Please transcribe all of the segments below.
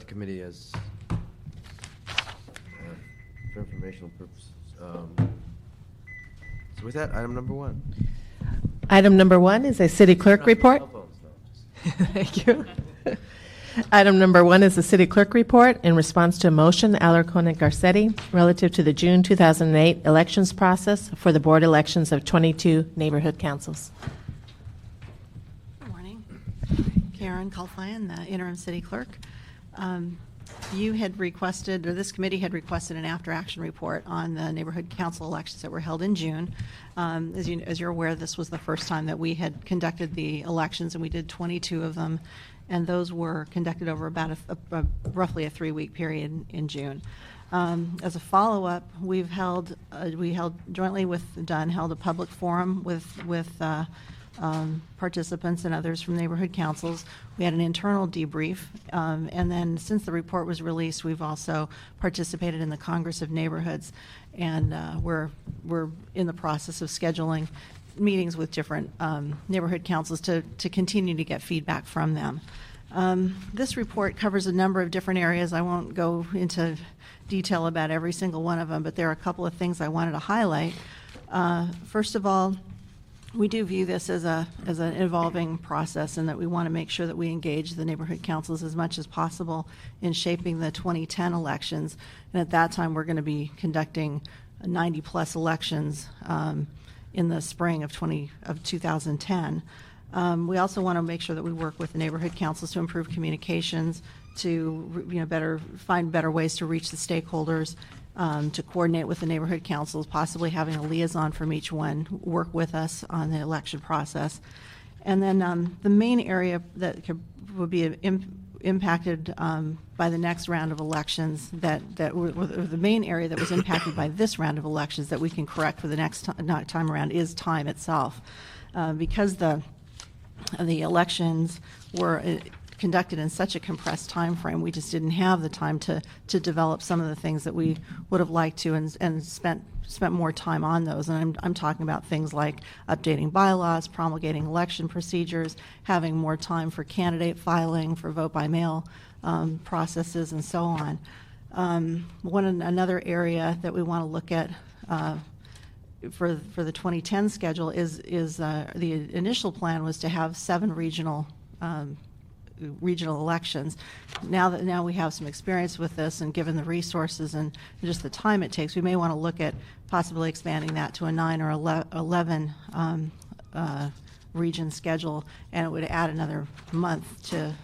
the committee as for informational purposes. So with that, item number 1. Item number 1 is a city clerk report. Cell phones, no, just- Thank you. Item number 1 is the city clerk report in response to a motion, Alarcon and Garcetti, relative to the June 2008 elections process for the board elections of 22 neighborhood councils. Good morning. Karen Kulfine, the interim city clerk. You had requested, or this committee had requested, an after-action report on the neighborhood council elections that were held in June. As you're aware, this was the first time that we had conducted the elections, and we did 22 of them, and those were conducted over about roughly a 3-week period in June. As a follow-up, we held jointly with Dunn, held a public forum with participants and others from neighborhood councils. We had an internal debrief, and then since the report was released, we've also participated in the Congress of Neighborhoods, and we're in the process of scheduling meetings with different neighborhood councils to continue to get feedback from them. This report covers a number of different areas. I won't go into detail about every single one of them, but there are a couple of things I wanted to highlight. First of all, we do view this as an evolving process, and that we want to make sure that we engage the neighborhood councils as much as possible in shaping the 2010 elections. And at that time, we're going to be conducting 90-plus elections in the spring of 2010. We also want to make sure that we work with the neighborhood councils to improve communications, to find better ways to reach the stakeholders, to coordinate with the neighborhood councils, possibly having a liaison from each one work with us on the election process. And then the main area that would be impacted by the next round of elections, the main area that was impacted by this round of elections that we can correct for the next time around is time itself. Because the elections were conducted in such a compressed time frame, we just didn't have the time to develop some of the things that we would have liked to, and spent more time on those. And I'm talking about things like updating bylaws, promulgating election procedures, having more time for candidate filing, for vote by mail processes, and so on. Another area that we want to look at for the 2010 schedule is the initial plan was to have 7 regional elections. Now we have some experience with this, and given the resources and just the time it takes, we may want to look at possibly expanding that to a 9 or 11 region schedule, and it would add another month to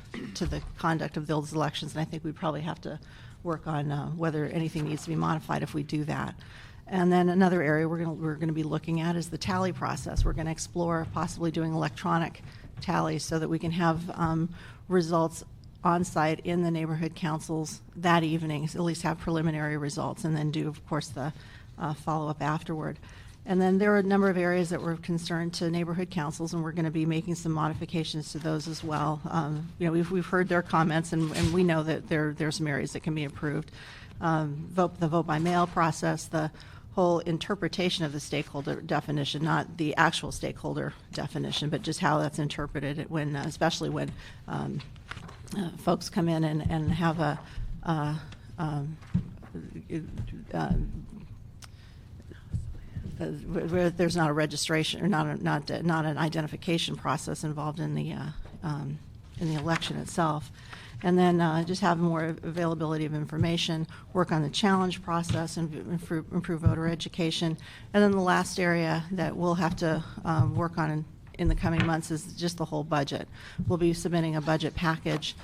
the conduct of those elections. And I think we'd probably have to work on whether anything needs to be modified if we do that. And then another area we're going to be looking at is the tally process. We're going to explore possibly doing electronic tallies so that we can have results on site in the neighborhood councils that evening, so at least have preliminary results, and then do, of course, the follow-up afterward. And then there are a number of areas that were of concern to neighborhood councils, and we're going to be making some modifications to those as well. We've heard their comments, and we know that there's some areas that can be improved. The vote by mail process, the whole interpretation of the stakeholder definition, not the actual stakeholder definition, but just how that's interpreted when, especially when folks come in and have where there's not a registration or not an identification process involved in the election itself. And then just have more availability of information, work on the challenge process, and improve voter education. And then the last area that we'll have to work on in the coming months is just the whole budget. We'll be submitting a budget package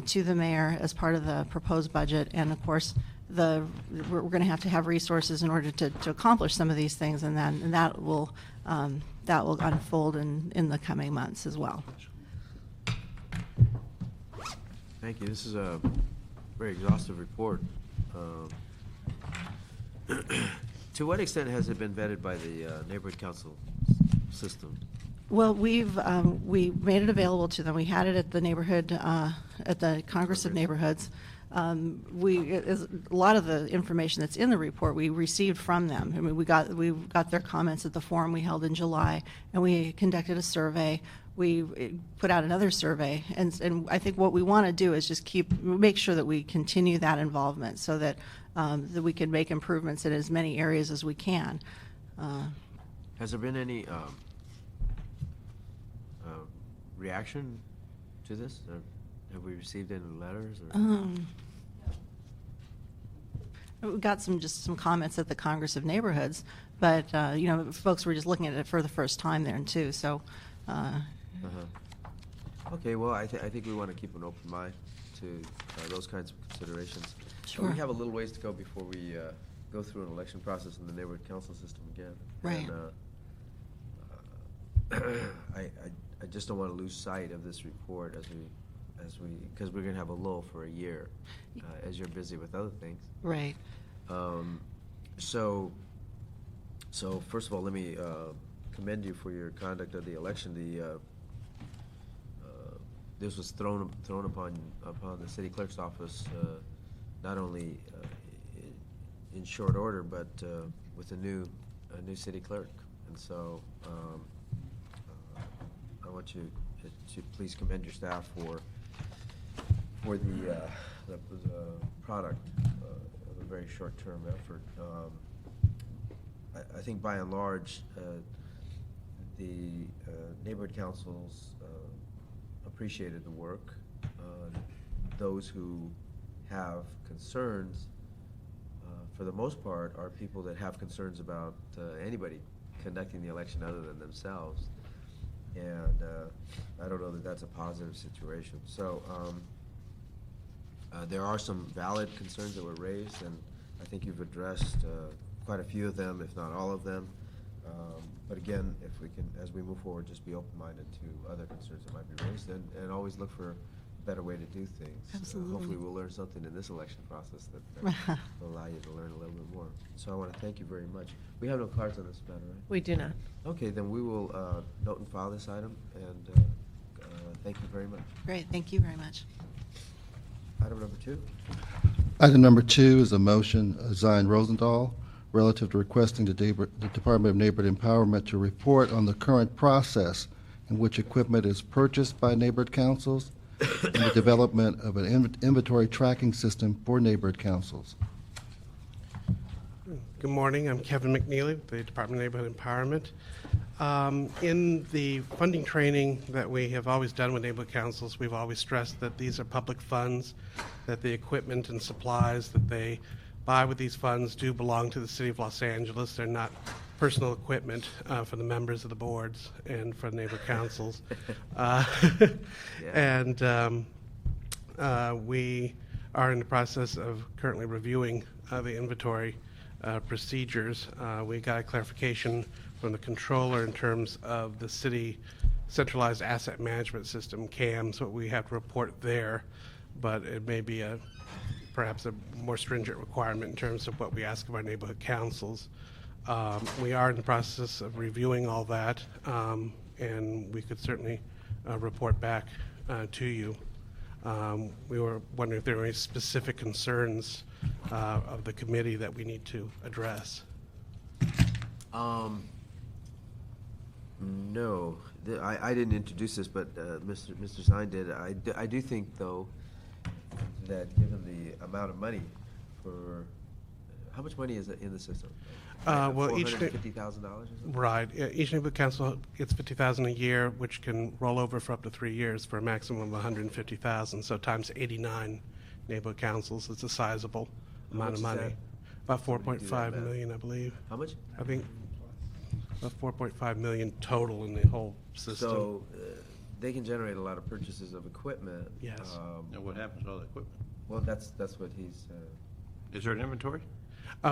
to the mayor as part of the proposed budget, and of course we're going to have resources in order to accomplish some of these things, and that will unfold in the coming months as well. Thank you. This is a very exhaustive report. To what extent has it been vetted by the neighborhood council system? Well, we made it available to them. We had it at the neighborhood, at the Congress of Neighborhoods. A lot of the information that's in the report we received from them. I mean, we got their comments at the forum we held in July, and we conducted a survey. We put out another survey, and I think what we want to do is just make sure that we continue that involvement so that that we can make improvements in as many areas as we can. Has there been any reaction to this? Or have we received any letters? Or? We got some comments at the Congress of Neighborhoods, but folks were just looking at it for the first time there too. So. Okay, well, I think we want to keep an open mind to those kinds of considerations. Sure. We have a little ways to go before we go through an election process in the neighborhood council system again. Right. And I just don't want to lose sight of this report because we're going to have a lull for a year as you're busy with other things. Right. So first of all, let me commend you for your conduct of the election. This was thrown upon the city clerk's office not only in short order, but with a new city clerk. And so I want you to please commend your staff for the product of a very short-term effort. I think by and large, the neighborhood councils appreciated the work. Those who have concerns, for the most part, are people that have concerns about anybody conducting the election other than themselves. And I don't know that that's a positive situation. So there are some valid concerns that were raised, and I think you've addressed quite a few of them, if not all of them. But again, if we can, as we move forward, just be open-minded to other concerns that might be raised, and always look for a better way to do things. Absolutely. Hopefully we'll learn something in this election process that will allow you to learn a little bit more. So I want to thank you very much. We have no cards on this matter, right? We do not. Okay, then we will note and file this item, and thank you very much. Great. Thank you very much. Item number 2. Item number 2 is a motion, Zion Rosendahl, relative to requesting the Department of Neighborhood Empowerment to report on the current process in which equipment is purchased by neighborhood councils and the development of an inventory tracking system for neighborhood councils. Good morning. I'm Kevin McNeely with the Department of Neighborhood Empowerment. In the funding training that we have always done with neighborhood councils, we've always stressed that these are public funds, that the equipment and supplies that they buy with these funds do belong to the City of Los Angeles. They're not personal equipment for the members of the boards and for the neighborhood councils. And we are in the process of currently reviewing the inventory procedures. We got a clarification from the controller in terms of the city centralized asset management system, CAMS, what we have to report there, but it may be perhaps a more stringent requirement in terms of what we ask of our neighborhood councils. We are in the process of reviewing all that, and we could certainly report back to you. We were wondering if there were any specific concerns of the committee that we need to address. No, I didn't introduce this, but Mr. Zine did. I do think, though, that given the amount of money for, how much money is in the system? Well, each $450,000 or something? Right. Each neighborhood council gets $50,000 a year, which can roll over for up to 3 years for a maximum of $150,000. So times 89 neighborhood councils, it's a sizable amount of much is money. that? About 4.5 million, I believe. How much? I think about 4.5 million total in the whole system. So they can generate a lot of purchases of equipment. Yes. And what happens to all the equipment? Well, that's what he's. Is there an inventory?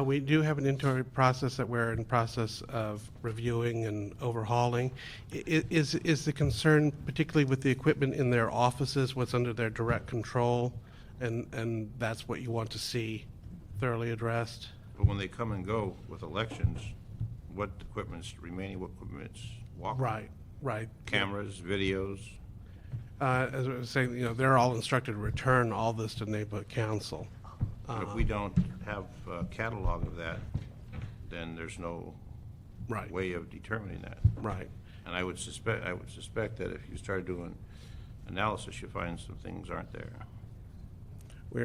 We do have an inventory process that we're in process of reviewing and overhauling. Is the concern particularly with the equipment in their offices, what's under their direct control, and that's what you want to see thoroughly addressed? But when they come and go with elections, what equipment's remaining, what equipment's walking? Right. Cameras, videos? As I was saying, they're all instructed to return all this to neighborhood council. But if we don't have a catalog of that, then there's no Right. way of determining that. Right. And I would suspect that if you start doing analysis, you find some things aren't there.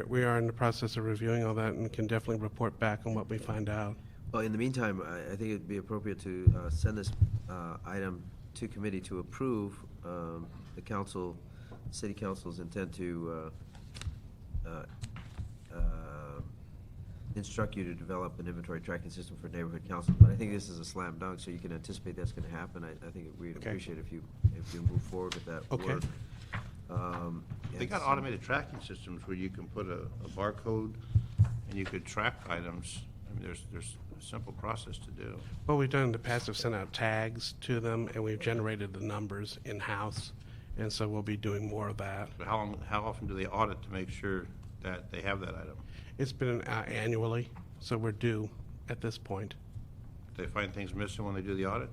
We are in the process of reviewing all that and can definitely report back on what we find out. Well, in the meantime, I think it'd be appropriate to send this item to committee to approve the city council's intent to instruct you to develop an inventory tracking system for neighborhood council. But I think this is a slam dunk, so you can anticipate that's going to happen. I think we'd Okay. appreciate if you move forward with that Okay. work. They got automated tracking systems where you can put a barcode and you could track items. I mean, there's a simple process to do. What we've done in the past is sent out tags to them, and we've generated the numbers in-house, and so we'll be doing more of that. But how often do they audit to make sure that they have that item? It's been annually, so we're due at this point. Do they find things missing when they do the audit?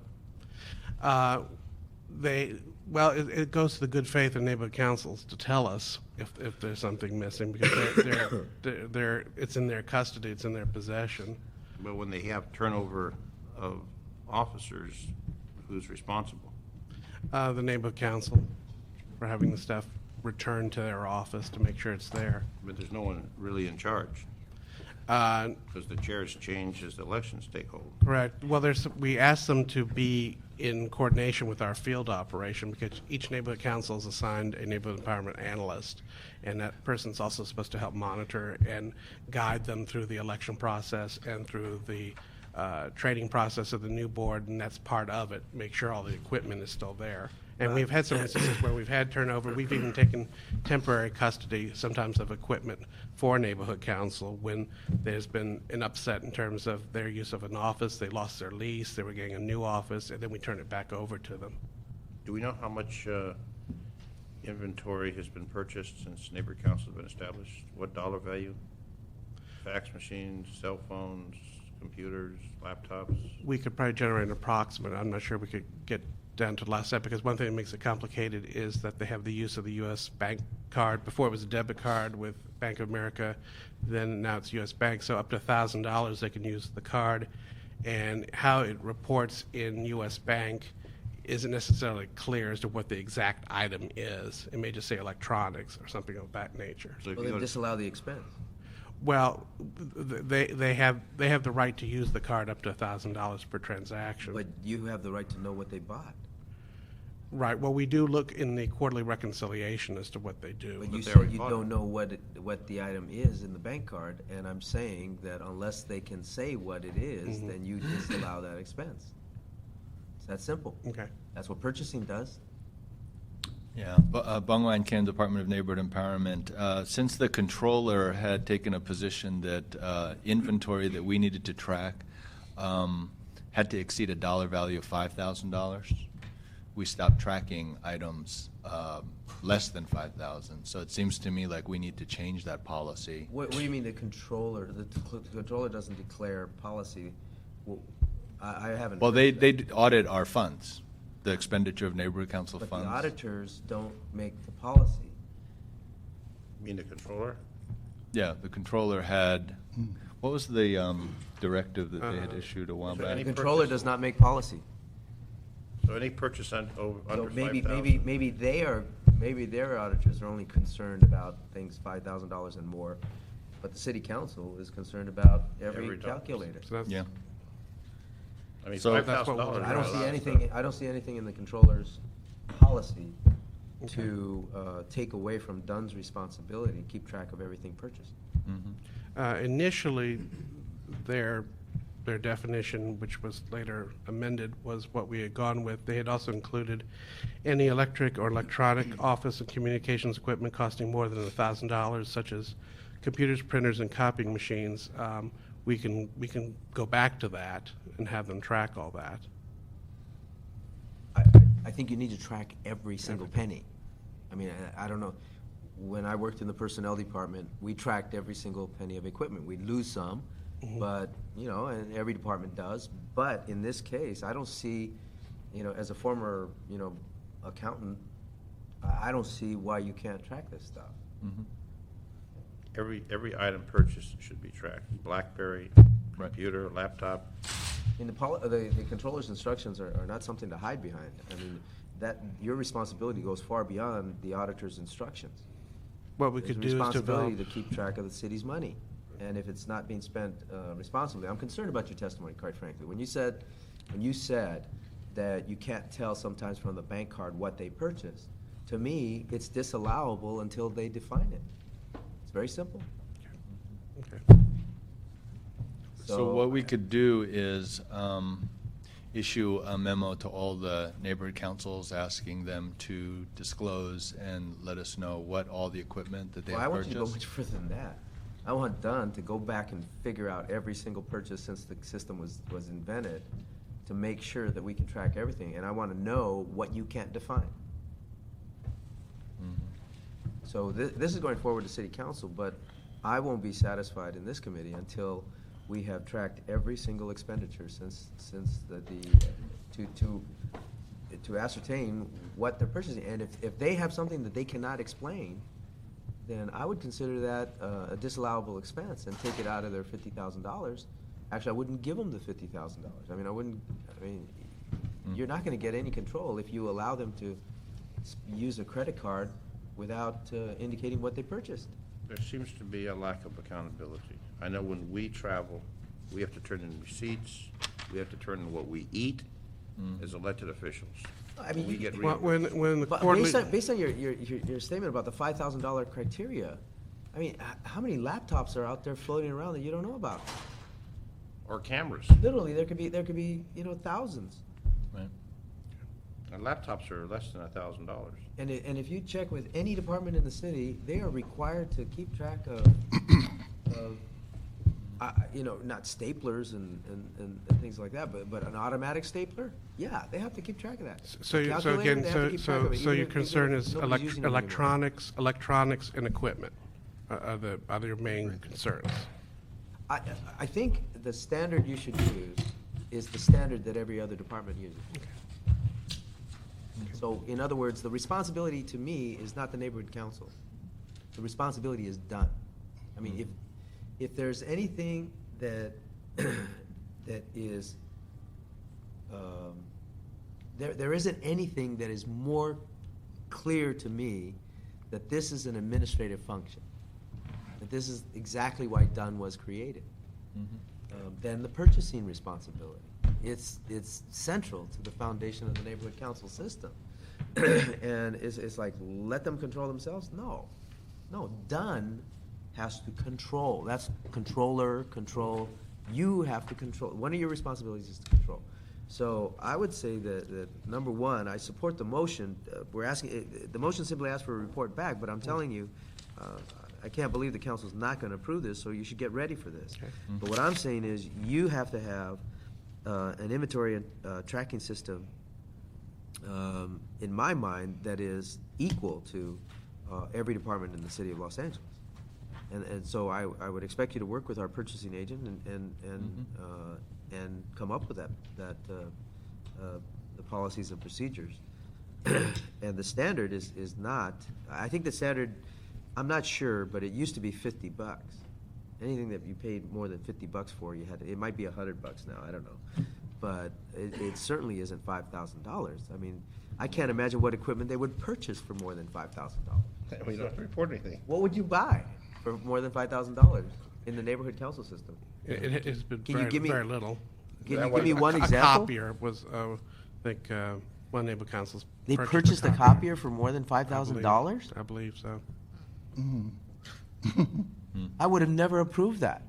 It goes to the good faith of neighborhood councils to tell us if there's something missing, because it's in their custody, it's in their possession. But when they have turnover of officers, who's responsible? The neighborhood council for having the stuff returned to their office to make sure it's there. But there's no one really in charge, Uh, because the chairs change as the elections take hold. Correct. Well, we asked them to be in coordination with our field operation, because each neighborhood council is assigned a neighborhood empowerment analyst, and that person's also supposed to help monitor and guide them through the election process and through the training process of the new board, and that's part of it, make sure all the equipment is still there. And we've had some instances where we've had turnover. We've even taken temporary custody, sometimes of equipment, for neighborhood council when there's been an upset in terms of their use of an office. They lost their lease, they were getting a new office, and then we turn it back over to them. Do we know how much inventory has been purchased since neighborhood council has been established? What dollar value? Fax machines, cell phones, computers, laptops? We could probably generate an approximate. I'm not sure we could get down to the last step, because one thing that makes it complicated is that they have the use of the U.S. bank card. Before it was a debit card with Bank of America, then now it's U.S. Bank, so up to $1,000 they can use the card. And how it reports in U.S. Bank isn't necessarily clear as to what the exact item is. It may just say electronics or something of that nature. So if Well, you then go to- disallow the expense. Well, they have the right to use the card up to $1,000 per transaction. But you have the right to know what they bought. Right. Well, we do look in the quarterly reconciliation as to what they do. But you they said already you bought don't it. know what the item is in the bank card, and I'm saying that unless they can say what it is, then you disallow that expense. It's that simple. Okay. That's what purchasing does. Yeah, Bung Wan Kim, Department of Neighborhood Empowerment. Since the controller had taken a position that inventory that we needed to track had to exceed a dollar value of $5,000, we stopped tracking items less than $5,000. So it seems to me like we need to change that policy. What do you mean the controller? The controller doesn't declare policy. Well, I haven't. Well, heard they that. audit our funds, the expenditure of neighborhood council But funds. the auditors don't make the policy. You mean the controller? Yeah, the controller had, what was the directive that they had issued a while So back? The any controller purchase- does not make policy. So any purchase under So $5,000? maybe their auditors are only concerned about things $5,000 and more, but the city council is concerned about every Every dollar. calculator. So that's, Yeah. I mean, So- $5,000. That's what we'll- I don't see is not a lot, anything, so- I don't see anything in the controller's policy to take away from Dunn's responsibility and keep track of everything purchased. Mhm. initially, their definition, which was later amended, was what we had gone with. They had also included any electric or electronic office and communications equipment costing more than $1,000, such as computers, printers, and copying machines. We can go back to that and have them track all that. I think you need to track every single penny. I mean, I don't know. When I worked in the personnel department, we tracked every single penny of equipment. We'd lose some, but, and every department does. But in this case, I don't see, as a former, accountant, I don't see why you can't track this stuff. Mhm. Every item purchased should be tracked. BlackBerry, Right. computer, laptop. I mean, the controller's instructions are not something to hide behind. I mean, your responsibility goes far beyond the auditor's instructions. What we It's a could do is responsibility develop, to keep track of the city's money. And if it's not being spent responsibly, I'm concerned about your testimony, quite frankly. When you said that you can't tell sometimes from the bank card what they purchased, to me, it's disallowable until they define it. It's very simple. okay. So what we could do is issue a memo to all the neighborhood councils asking them to disclose and let us know what all the equipment that they Well, I have want you to go much purchased. further than that. I want Dunn to go back and figure out every single purchase since the system was invented to make sure that we can track everything. And I want to know what you can't define. Mhm. So this is going forward to city council, but I won't be satisfied in this committee until we have tracked every single expenditure since to ascertain what they're purchasing. And if they have something that they cannot explain, then I would consider that a disallowable expense and take it out of their $50,000. Actually, I wouldn't give them the $50,000. I mean, you're not going to get any control if you allow them to use a credit card without indicating what they purchased. There seems to be a lack of accountability. I know when we travel, we have to turn in receipts, we have to turn in what we eat as elected officials. I mean, We get Well, reimbursed. when the But quarterly. based on your statement about the $5,000 criteria, I mean, how many laptops are out there floating around that you don't know about? Or cameras. Literally, there could be thousands. Right. And laptops are less than $1,000. And if you check with any department in the city, they are required to keep track of not staplers and things like that, but an automatic stapler, yeah, they have to keep track of that. So A calculator, again, they have to keep track of it, so even your if concern is nobody's using it anymore. electronics and equipment are your main concerns. I think the standard you should use is the standard that every other department uses. So, in other words, the responsibility to me is not the neighborhood council. The responsibility is done. I mean, if there's anything that that is, there isn't anything that is more clear to me that this is an administrative function, that this is exactly why Dunn was created, than the purchasing responsibility. It's central to the foundation of the neighborhood council system. And it's like, let them control themselves? No. Dunn has to control. That's control. You have to control. One of your responsibilities is to control. So I would say that number one, I support the motion. The motion simply asks for a report back, but I'm telling you, I can't believe the council's not going to approve this, so you should get ready for this. Okay. But what I'm saying is, you have to have an inventory and tracking system, in my mind, that is equal to every department in the city of Los Angeles. And so I would expect you to work with our purchasing agent and come up with the policies and procedures. And the standard is not, I think the standard, I'm not sure, but it used to be $50. Anything that you paid more than $50 for, it might be $100 now, I don't know. But it certainly isn't $5,000. I mean, I can't imagine what equipment they would purchase for more than $5,000. We don't have to report anything. What would you buy for more than $5,000 in the neighborhood council system? It has been Can you give me- very little. Can you give me one A example? copier was, I think, one neighborhood council's. They purchased a copier for more than $5,000? I believe so. I would have never approved that.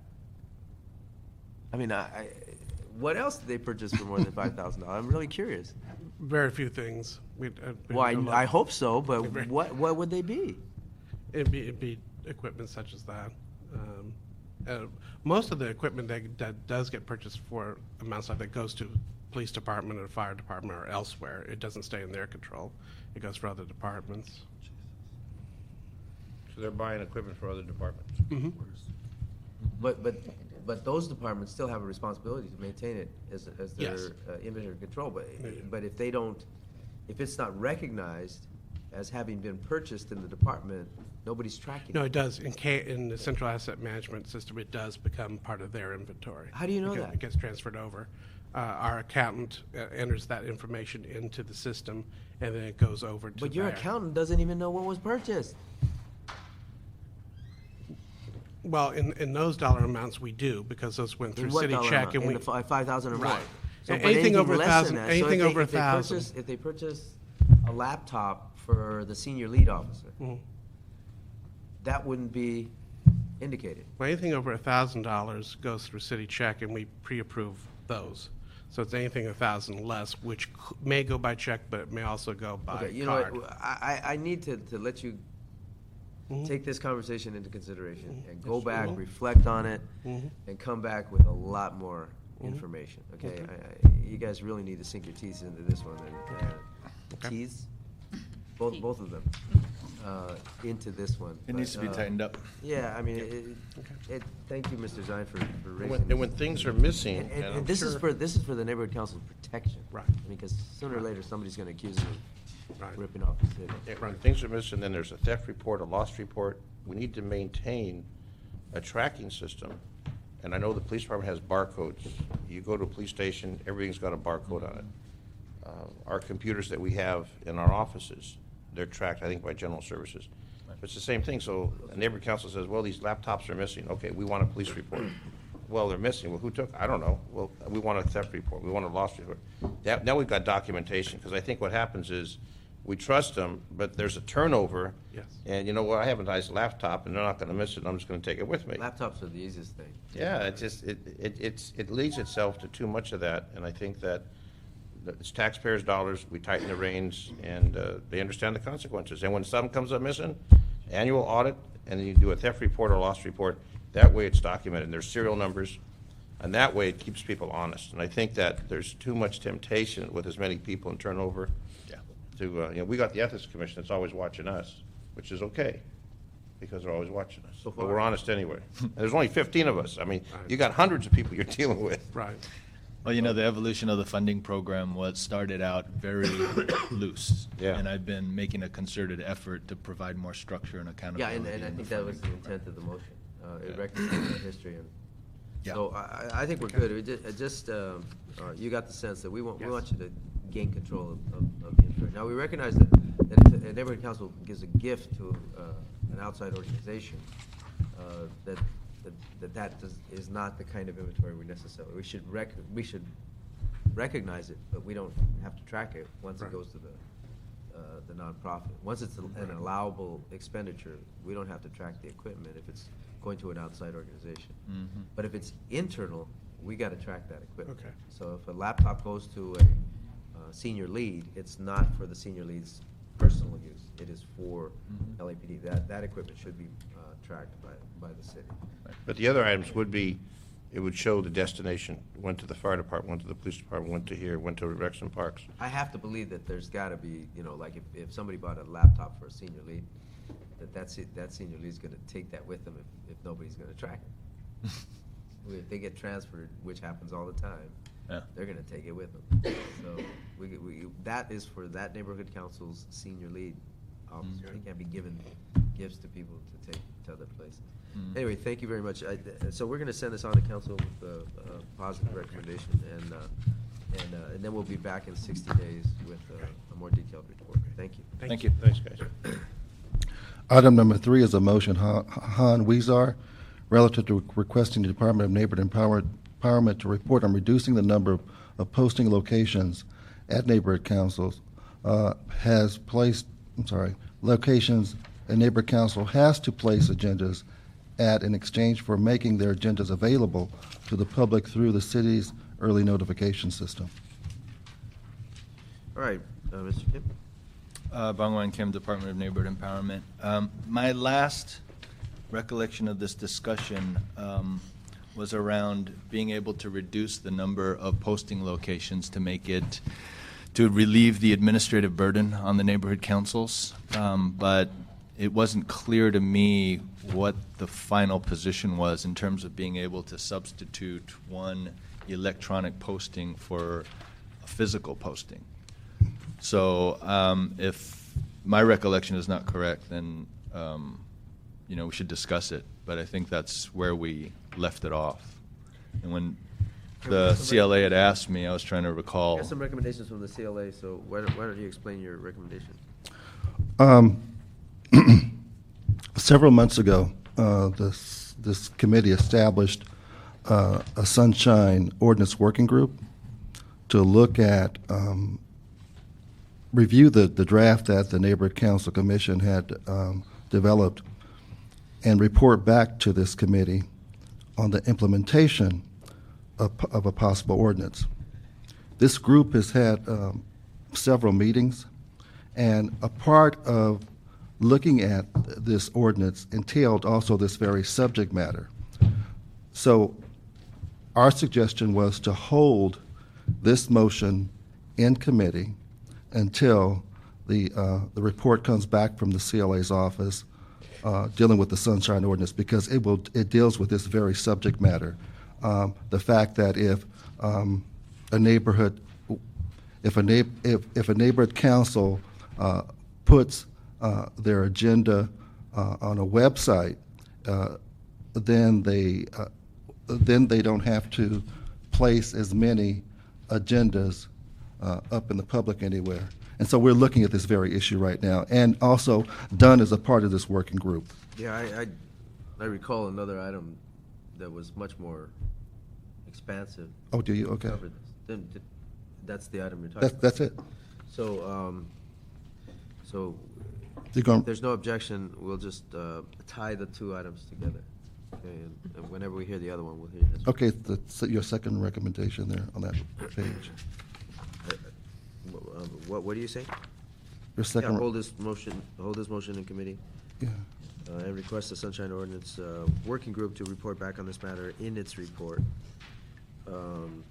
I mean, what else did they purchase for more than $5,000? I'm really curious. Very few things. Well, I hope so, but what would they be? It'd be equipment such as that. Most of the equipment that does get purchased for amounts like that goes to police department or fire department or elsewhere. It doesn't stay in their control. It goes for other departments. So they're buying equipment for other departments. But those departments still have a responsibility to maintain it as their Yes. inventory control. But if they don't, if it's not recognized as having been purchased in the department, nobody's tracking No, it. it does. In the central asset management system, it does become part of their inventory. How do you know Because that? It gets transferred over. Our accountant enters that information into the system, and then it goes over to But your their- accountant doesn't even know what was purchased. Well, in those dollar amounts, we do, because those went In through what city dollar check, amount? and In we, the 5,000 or more? Right. So, but Anything over less than 1,000 that. So anything if they- over if they 1,000. If they purchase a laptop for the senior lead officer, Mhm. that wouldn't be indicated. Well, anything over $1,000 goes through city check, and we pre-approve those. So it's anything 1,000 less, which may go by check, but it may also go by Okay, you know card. what, I need to let you Mhm. take this conversation into consideration and go Yes, back, mhm. reflect on it, Mhm. and come back with a lot more information, okay? You guys really need to sink your teeth into this one, and Okay. teeth, both of them, into this one. It needs to be But, tightened up. Yeah, I mean, thank you, Mr. Zine, for raising And when this. things are missing, And, and and I'm this is sure- for the neighborhood council's protection. Right. I mean, because sooner or later, somebody's gonna accuse them Right. of ripping off the city. Yeah, when things are missing, then there's a theft report, a lost report. We need to maintain a tracking system. And I know the police department has barcodes. You go to a police station, everything's got a barcode on it. Our computers that we have in our offices, they're tracked, I think, by general services. It's the same thing, so a neighborhood council says, well, these laptops are missing. Okay, we want a police report. Well, they're missing. Well, who took? I don't know. Well, we want a theft report. We want a lost report. Now we've got documentation, because I think what happens is, we trust them, but there's a turnover. Yes. And you know what, I have a nice laptop, and they're not gonna miss it, and I'm just gonna take it with me. Laptops are the easiest thing. Yeah, it just, it leads itself to too much of that, and I think that it's taxpayers' dollars, we tighten the reins, and they understand the consequences. And when something comes up missing, annual audit, and then you do a theft report or loss report, that way it's documented, and there's serial numbers, and that way it keeps people honest. And I think that there's too much temptation with as many people in turnover. Yeah. To, we got the Ethics Commission that's always watching us, which is okay, because they're always watching us. So But far. we're honest anyway. And there's only 15 of us. I mean, you got hundreds of people you're dealing with. Right. Well, you know, the evolution of the funding program was started out very loose. Yeah. And I've been making a concerted effort to provide more structure and Yeah, accountability. and I in the think that was the funding program. intent of the motion. It Yeah. recognizes that history, and Yeah. so I think we're good. You got the sense that we want Yes. you to gain control of the inventory. Now, we recognize that if a neighborhood council gives a gift to an outside organization, that is not the kind of inventory we necessarily, we should recognize it, but we don't have to track it once it Right. goes to the nonprofit. Once it's an allowable expenditure, we don't have to track the equipment if it's going to an outside organization. Mhm. But if it's internal, we got to track that equipment. Okay. So if a laptop goes to a senior lead, it's not for the senior lead's personal use. It is for Mhm. LAPD. That equipment should be tracked by the city. But the other items would be, it would show the destination, went to the fire department, went to the police department, went to here, went to Rex and Parks. I have to believe that there's got to be, like if somebody bought a laptop for a senior lead, that senior lead's going to take that with them if nobody's going to track it. If they get transferred, which happens all the time, Yeah. they're going to take it with them. So that is for that neighborhood council's senior lead officer. Mhm. They can't be giving gifts to people to take to other places. Mhm. Anyway, thank you very much. So we're going to send this on to council with a positive recommendation, and then we'll be back in 60 days with a more ddetailed report. Thank you. Thank you. Thanks, guys. Item number 3 is a motion, Han Weezer, relative to requesting the Department of Neighborhood Empowerment to report on reducing the number of posting locations at neighborhood councils, locations a neighborhood council has to place agendas at in exchange for making their agendas available to the public through the city's early notification system. All right, Mr. Kim. Bangwan Kim, Department of Neighborhood Empowerment. My last recollection of this discussion was around being able to reduce the number of posting locations to relieve the administrative burden on the neighborhood councils. But it wasn't clear to me what the final position was in terms of being able to substitute one electronic posting for a physical posting. So if my recollection is not correct, then, we should discuss it. But I think that's where we left it off. And when the CLA had asked me, I was trying to I recall. got some recommendations from the CLA, so why don't you explain your recommendation? Several months ago, this committee established a Sunshine Ordinance Working Group to look at, review the draft that the Neighborhood Council Commission had developed and report back to this committee on the implementation of a possible ordinance. This group has had several meetings, and a part of looking at this ordinance entailed also this very subject matter. So our suggestion was to hold this motion in committee until the report comes back from the CLA's office dealing with the Sunshine Ordinance, because it deals with this very subject matter. The fact that if a neighborhood council puts their agenda on a website, then they don't have to place as many agendas up in the public anywhere. And so we're looking at this very issue right now, and also done as a part of this working group. Yeah, I recall another item that was much more expansive. Oh, do you? Okay. Covered this. Then that's the item you're talking about. That's it. So, You're going, if there's no objection, we'll just tie the two items together. Okay, and whenever we hear the other one, we'll hear this. okay, that's your second recommendation there on that page. What do you say? Your second. Yeah, hold this motion in committee, Yeah. and request the Sunshine Ordinance Working Group to report back on this matter in its report. Since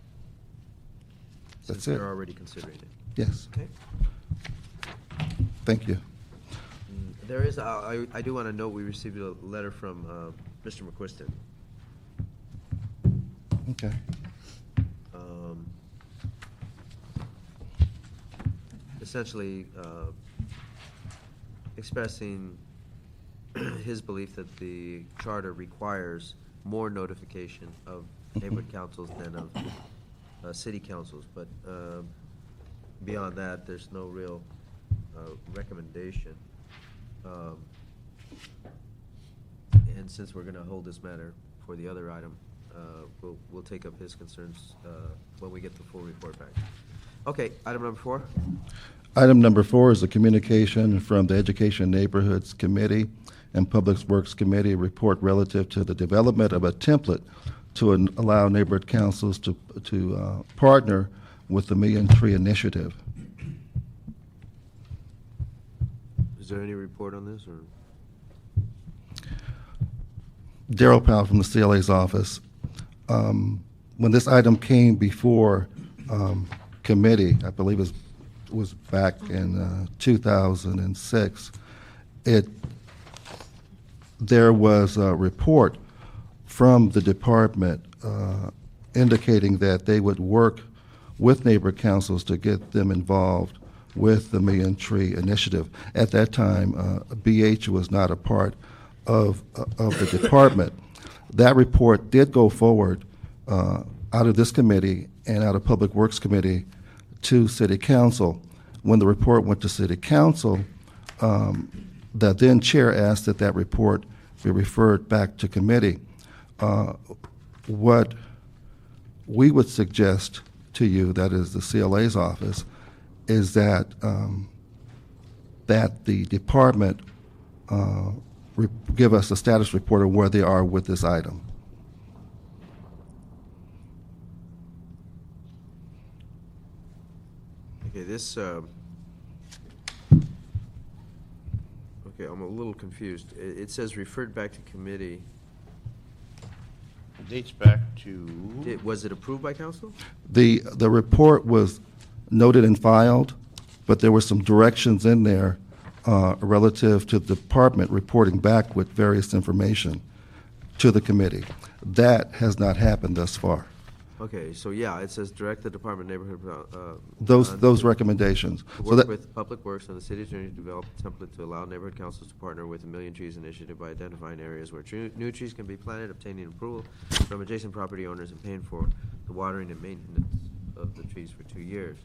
That's it. they're already considering it. Yes. Okay. Thank you. There is, I do want to note, we received a letter from Mr. McQuiston. Okay. Essentially expressing his belief that the charter requires more notification of neighborhood councils than of city councils, but beyond that, there's no real recommendation. And since we're going to hold this matter for the other item, we'll take up his concerns when we get the full report back. Okay, item number 4. Item number 4 is a communication from the Education Neighborhoods Committee and Public Works Committee report relative to the development of a template to allow neighborhood councils to partner with the Million Tree Initiative. Is there any report on this, or? Daryl Powell from the CLA's office. When this item came before committee, I believe it was back in 2006, there was a report from the department indicating that they would work with neighborhood councils to get them involved with the Million Tree Initiative. At that time, BH was not a part of the department. That report did go forward out of this committee and out of Public Works Committee to City Council. When the report went to City Council, the then chair asked that that report be referred back to committee. What we would suggest to you, that is the CLA's office, is that that the department give us a status report of where they are with this item. Okay, this, okay, I'm a little confused. It says referred back to committee. It dates back to, Was it approved by council? The report was noted and filed, but there were some directions in there relative to the department reporting back with various information to the committee. That has not happened thus far. Okay, so yeah, it says direct the Department of Neighborhood. Those recommendations. To So work that, with Public Works and the city attorney to develop a template to allow neighborhood councils to partner with the Million Trees Initiative by identifying areas where new trees can be planted, obtaining approval from adjacent property owners, and paying for the watering and maintenance of the trees for 2 years.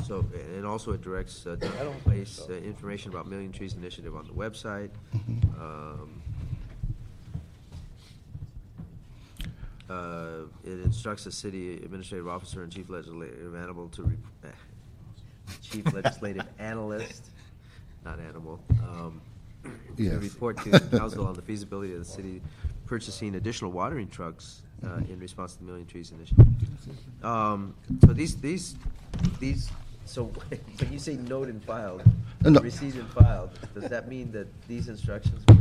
So, and also it directs to place information about Million Trees Initiative on the website. It instructs the city administrative officer and chief legislative animal to chief legislative analyst, not animal, Yes. to report to the council on the feasibility of the city purchasing additional watering trucks in response to the Million Trees Initiative. So when you say note and filed, No. received and filed, does that mean that these instructions were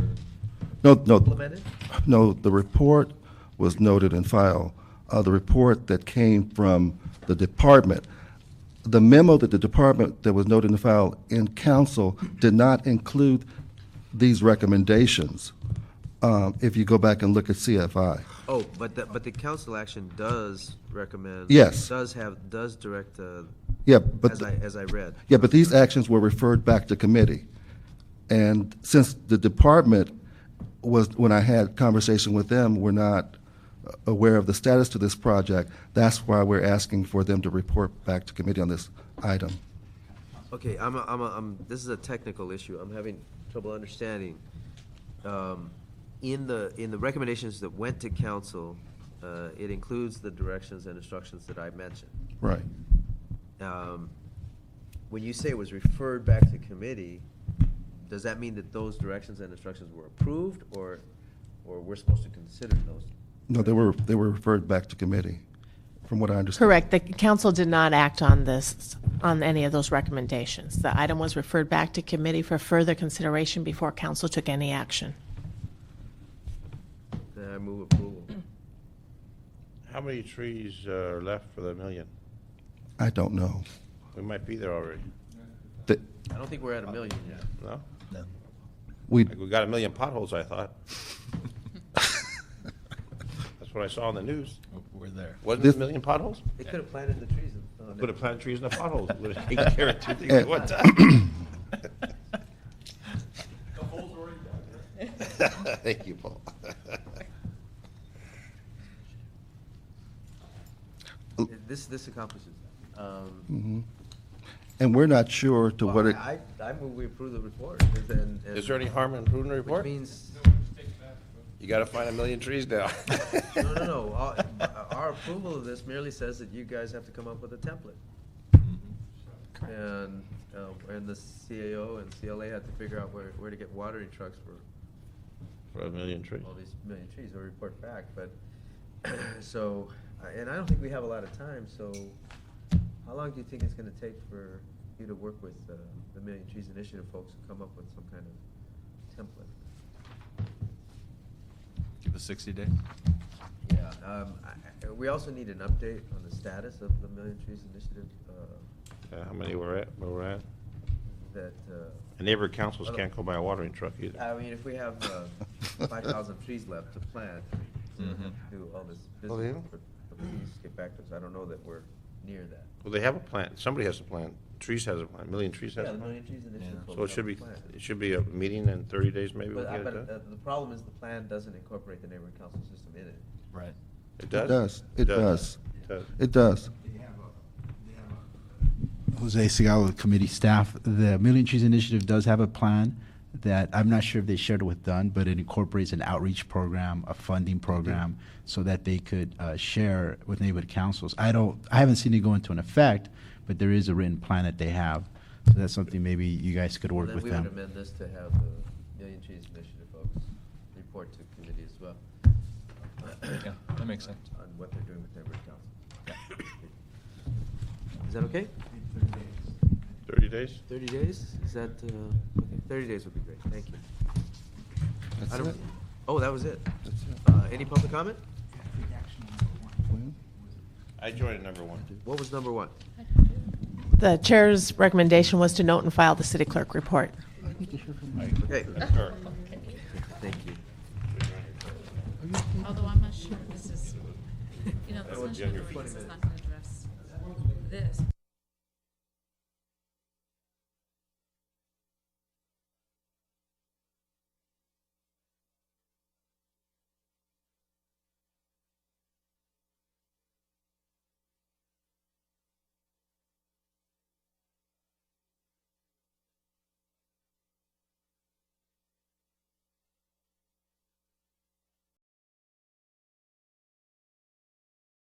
no, implemented? no, the report was noted and filed. The report that came from the department, the memo that the department that was noted and filed in council did not include these recommendations. If you go back and look at CFI. Oh, but the council action does recommend. Yes. Does direct, Yeah, but. as I read. Yeah, but these actions were referred back to committee. And since the department was, when I had conversation with them, were not aware of the status to this project, that's why we're asking for them to report back to committee on this item. Okay, this is a technical issue. I'm having trouble understanding. In the recommendations that went to council, it includes the directions and instructions that I mentioned. Right. When you say it was referred back to committee, does that mean that those directions and instructions were approved, or we're supposed to consider those? No, they were referred back to committee, from what I understand. Correct. The council did not act on this, on any of those recommendations. The item was referred back to committee for further consideration before council took any action. Then I move approval. How many trees are left for the million? I don't know. We might be there already. The- I don't think we're at 1 million yet. No? No. We, Like, we got 1 million potholes, I thought. That's what I saw on the news. We're there. Wasn't This- it 1 million potholes? They could have planted the trees. Would have planted trees in the potholes. Would have taken care of two things at one time. Thank you, Paul. This accomplishes that. mhm. And we're not sure to what it, I move we approve the report. And- Is there any harm in approving the Which report? means, You got to find 1 million trees now. no. Our approval of this merely says that you guys have to come up with a template. And the CAO and CLA had to figure out where to get watering trucks for For 1 million trees. all these million trees, or report back, but, so, and I don't think we have a lot of time, so how long do you think it's gonna take for you to work with the Million Trees Initiative folks to come up with some kind of template? Give us 60 days. Yeah, we also need an update on the status of the Million Trees Initiative, How many we're at, where we're at? that, And neighborhood councils can't go buy a watering truck either. I mean, if we have 5,000 trees left to plant, Mhm. do all this Oh, yeah? business, but please get back to us. I don't know that we're near that. Well, they have a plan. Somebody has a plan. Trees has a plan. Million Trees has Yeah, a the plan. Million Trees Initiative. So folks it should have a be, plan. it should be a meeting in 30 days maybe we'll But, get it done. the problem is the plan doesn't incorporate the neighborhood council system in it. Right. It does? does. It does. It does. It does. Jose Segal, committee staff, the Million Trees Initiative does have a plan that I'm not sure if they shared it with Dunn, but it incorporates an outreach program, a funding program, so that they could share with neighborhood councils. I haven't seen it go into an effect, but there is a written plan that they have. So that's something maybe you guys could work Then with we would them. amend this to have the Million Trees Initiative folks report to committee as well. Yeah, that makes sense. On what they're doing with neighborhood council. Is that okay? 30 days? 30 days? Is that, okay, 30 days would be great. Thank you. I That's don't- it. Oh, that was it? That's it. Any public comment? Well, I joined at number 1. What was number 1? The chair's recommendation was to note and file the city clerk report. Okay. Sure. Thank you. Although I'm not That would be on your feet. It's not going to address this.